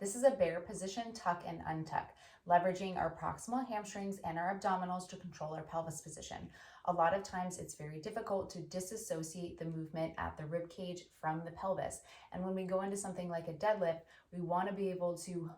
This is a bear position, tuck and untuck, leveraging our proximal hamstrings and our abdominals to control our pelvis position. A lot of times it's very difficult to disassociate the movement at the rib cage from the pelvis. And when we go into something like a deadlift, we want to be able to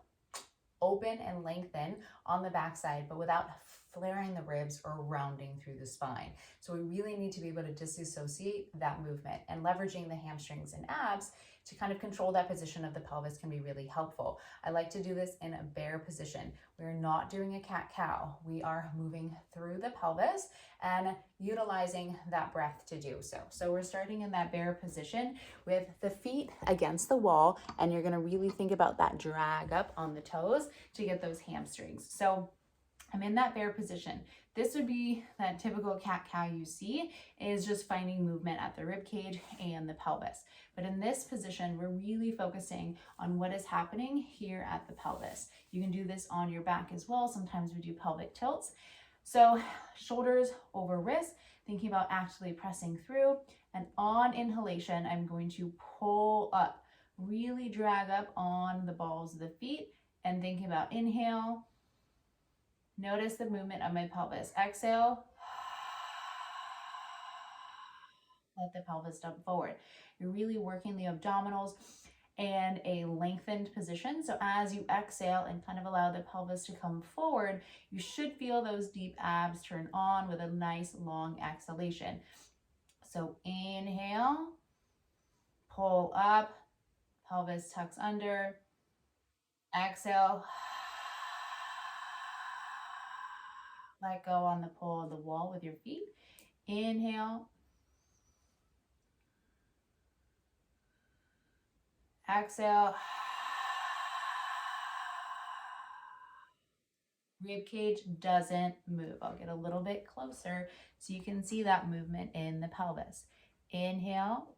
open and lengthen on the backside, but without flaring the ribs or rounding through the spine. So we really need to be able to disassociate that movement, and leveraging the hamstrings and abs to kind of control that position of the pelvis can be really helpful. I like to do this in a bear position. We're not doing a cat-cow. We are moving through the pelvis and utilizing that breath to do so. So we're starting in that bear position with the feet against the wall, and you're gonna really think about that drag up on the toes to get those hamstrings. So I'm in that bear position. This would be that typical cat-cow you see, is just finding movement at the rib cage and the pelvis. But in this position, we're really focusing on what is happening here at the pelvis. You can do this on your back as well. Sometimes we do pelvic tilts. So shoulders over wrists, thinking about actually pressing through. And on inhalation, I'm going to pull up, really drag up on the balls of the feet, and thinking about inhale. Notice the movement of my pelvis. Exhale. Let the pelvis dump forward. You're really working the abdominals and a lengthened position. So as you exhale and kind of allow the pelvis to come forward, you should feel those deep abs turn on with a nice long exhalation. So inhale, pull up, pelvis tucks under. Exhale. Let go on the pull of the wall with your feet. Inhale. Exhale. Rib cage doesn't move. I'll get a little bit closer so you can see that movement in the pelvis. Inhale.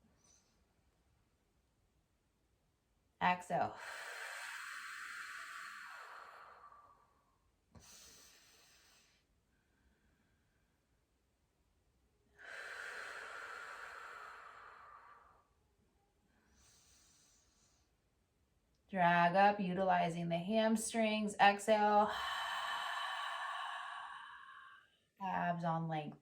Exhale. Drag up, utilizing the hamstrings. Exhale. Abs on length.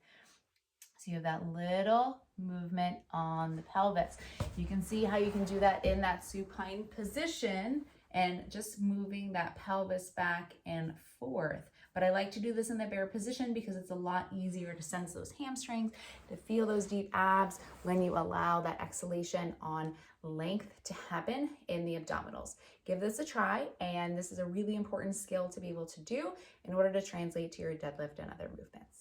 So you have that little movement on the pelvis. You can see how you can do that in that supine position and just moving that pelvis back and forth. But I like to do this in the bear position because it's a lot easier to sense those hamstrings, to feel those deep abs when you allow that exhalation on length to happen in the abdominals. Give this a try, and this is a really important skill to be able to do in order to translate to your deadlift and other movements.